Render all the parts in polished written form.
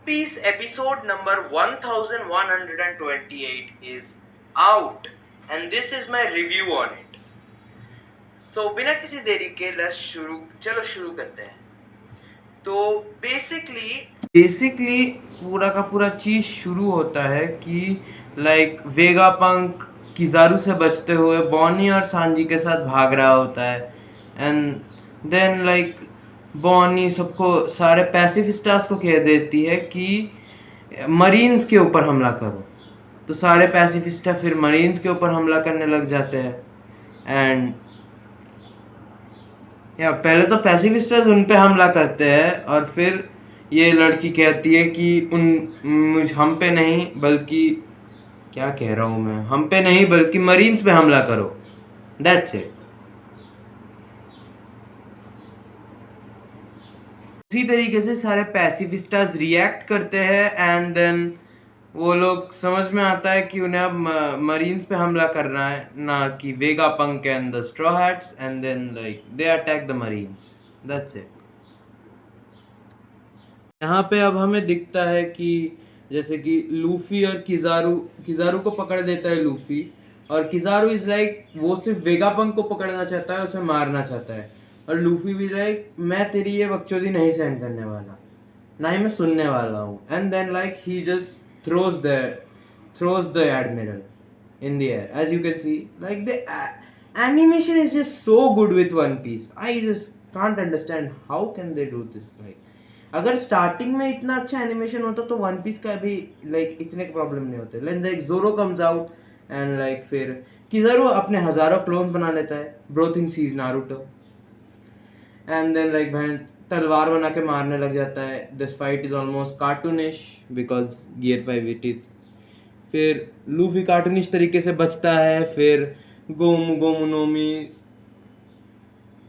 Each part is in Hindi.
Piece episode number 1128 is out and this is my review on it. So बिना किसी देरी के चलो शुरू करते हैं. तो बेसिकली पूरा का पूरा चीज शुरू होता है कि लाइक वेगापंक किजारू से बचते हुए बॉनी और सांजी के साथ भाग रहा होता है एंड देन लाइक बॉनी सबको सारे पैसिफिस्टास को कह देती है कि मरीन्स के ऊपर हमला करो. तो सारे पैसिफिस्टा फिर मरीन्स के ऊपर हमला करने लग जाते हैं एंड या पहले तो पैसिफिस्टास उन पे हमला करते हैं और फिर ये लड़की कहती है कि हम पे नहीं बल्कि क्या कह रहा हूं मैं, हम पे नहीं बल्कि मरीन्स पे हमला करो. That's it. उसी तरीके से सारे पैसिफिस्टास रिएक्ट करते हैं एंड देन वो लोग समझ में आता है कि उन्हें अब मरीन्स पे हमला करना है, ना कि Vegapunk and the Straw Hats, and then like they attack the marines. That's it. यहाँ पे अब हमें दिखता है कि जैसे कि लूफी और किजारू को पकड़ देता है लूफी, और किजारू इज लाइक वो सिर्फ वेगापंक को पकड़ना चाहता है, उसे मारना चाहता है, और लूफी भी लाइक मैं तेरी ये बकचोदी नहीं सहन करने वाला, ना ही मैं सुनने वाला हूँ. And then like he just throws the admiral in the air. As you can see, like the animation is just so good with One Piece. I just can't understand how can they do this. Like अगर स्टार्टिंग में इतना अच्छा एनिमेशन होता तो वन पीस का भी लाइक इतने प्रॉब्लम नहीं होते. Like Zoro comes out and like फिर किजारू अपने हजारों क्लोन बना लेता है. Bro thinks he is Naruto and then like भाई तलवार बना के मारने लग जाता है. This fight is almost cartoonish because gear 5 it is. फिर लूफी कार्टूनिश तरीके से बचता है. फिर गोमू नोमी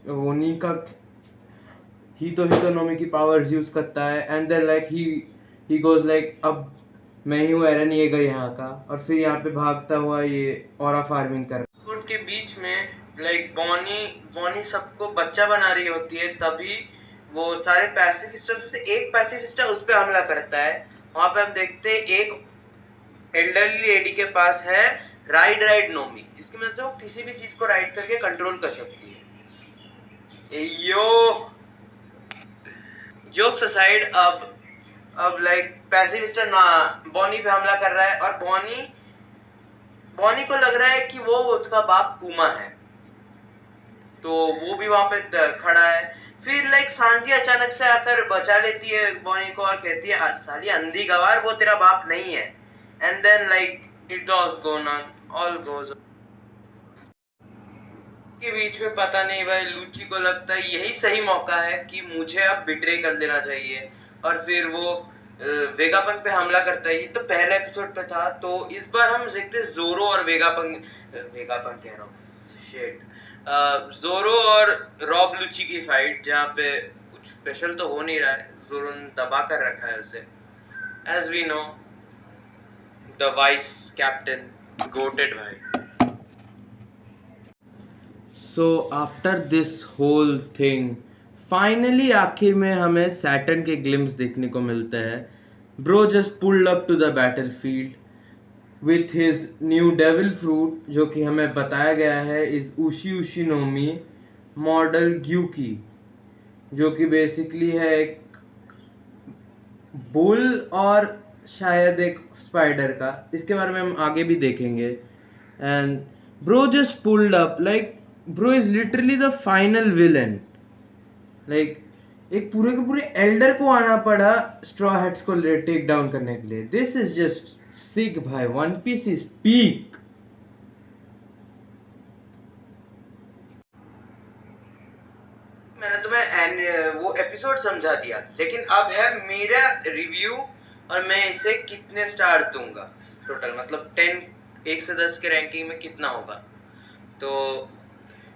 ओनी का हितो नोमी की पावर्स यूज करता है and then like he goes like अब मैं ही हूँ एरन येगर यहाँ का, और फिर यहाँ पे भागता हुआ ये ऑरा फार्मिंग कर रहा है. के बीच में लाइक बॉनी सबको बच्चा बना रही होती है, तभी वो सारे पैसिफिस्टा से एक पैसिफिस्टा उस पे हमला करता है. वहां पे हम देखते हैं एक एल्डरली लेडी के पास है राइड नोमी, जिसकी मदद से वो किसी भी चीज को राइड करके कंट्रोल कर सकती है. यो जोक्स असाइड, अब लाइक पैसिफिस्टा बॉनी पे हमला कर रहा है और बॉनी को लग रहा है कि वो उसका बाप कुमा है, तो वो भी वहां पे खड़ा है. फिर लाइक सांजी अचानक से आकर बचा लेती है बॉनी को और कहती है साली अंधी गवार, वो तेरा बाप नहीं है. And then like it was gone on all goes के बीच में पता नहीं भाई लूची को लगता है यही सही मौका है कि मुझे अब बिट्रे कर देना चाहिए, और फिर वो वेगापंक पे हमला करता है. ये तो पहले एपिसोड पे था. तो इस बार हम देखते जोरो और वेगापंक कह रहा हूँ, शिट, जोरो और रॉब लूची की फाइट, जहाँ पे कुछ स्पेशल तो हो नहीं रहा है. जोरो ने दबा कर रखा है उसे. As we know the vice captain goated भाई. So after this whole thing, finally आखिर में हमें सैटर्न के ग्लिम्स देखने को मिलते हैं. Bro just pulled up to the battlefield with his new devil fruit, जो कि हमें बताया गया है इस उशी नोमी मॉडल ग्यूकी, जो कि बेसिकली है एक बुल और शायद एक स्पाइडर का. इसके बारे में हम आगे भी देखेंगे. And bro just pulled up, like bro is literally the final villain. Like एक पूरे के पूरे एल्डर को आना पड़ा स्ट्रॉ हैट्स को टेक डाउन करने के लिए. दिस इज जस्ट सिक भाई. One Piece is peak. मैंने तुम्हें वो एपिसोड समझा दिया, लेकिन अब है मेरा रिव्यू और मैं इसे कितने स्टार दूंगा टोटल, मतलब 10 1 से 10 के रैंकिंग में कितना होगा. तो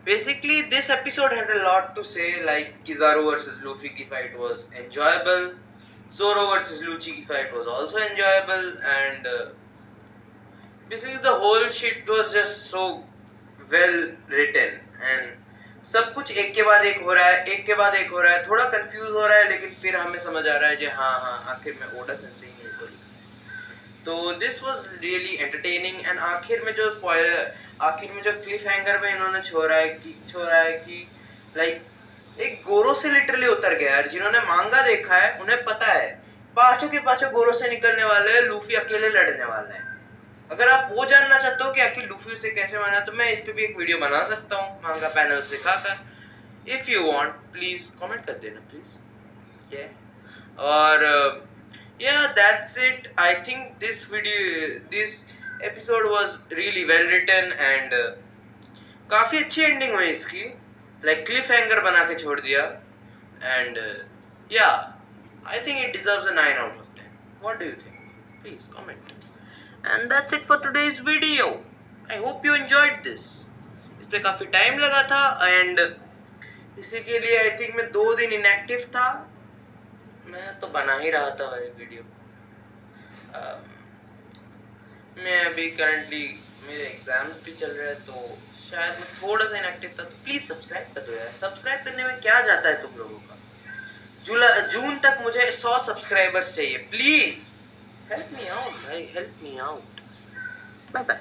basically this episode had a lot to say. Like Kizaru versus Luffy की fight was enjoyable, Zoro versus Lucci की fight was also enjoyable, and basically the whole shit was just so well written, and सब कुछ एक के बाद एक हो रहा है, एक के बाद एक हो रहा है, थोड़ा कंफ्यूज हो रहा है, लेकिन फिर हमें समझ आ रहा है कि हाँ आखिर में ओडा सेंसेई ने इसको लिखा। तो this was really entertaining and आखिर में जो क्लिफ हैंगर में इन्होंने छोड़ा है कि लाइक एक गोरो से लिटरली उतर गया यार। जिन्होंने मांगा देखा है उन्हें पता है पांचों के पांचों गोरो से निकलने वाले हैं, लूफी अकेले लड़ने वाला है। अगर आप वो जानना चाहते हो कि आखिर लूफी उसे कैसे माना, तो मैं इस पे भी एक वीडियो बना सकता हूँ मांगा पैनल सिखाकर। If you want please comment कर देना प्लीज। और yeah, that's it. I think this episode was really well written and काफी अच्छी एंडिंग हुई इसकी, लाइक क्लिफ हैंगर बना के छोड़ दिया। And I think it deserves a 9 out of 10. What do you think? Please comment. And that's it for today's video. I hope you enjoyed this. इस पे काफी टाइम लगा था एंड इसी के लिए आई थिंक मैं 2 दिन इनएक्टिव था। मैं तो बना ही रहा था भाई वीडियो। मैं अभी करंटली मेरे एग्जाम्स भी चल रहे हैं, तो शायद मैं थोड़ा सा इनएक्टिव था। तो प्लीज सब्सक्राइब कर दो यार। सब्सक्राइब करने में क्या जाता है तुम लोगों का। जून तक मुझे 100 सब्सक्राइबर्स चाहिए। प्लीज हेल्प मी आउट भाई, help me out. Bye bye.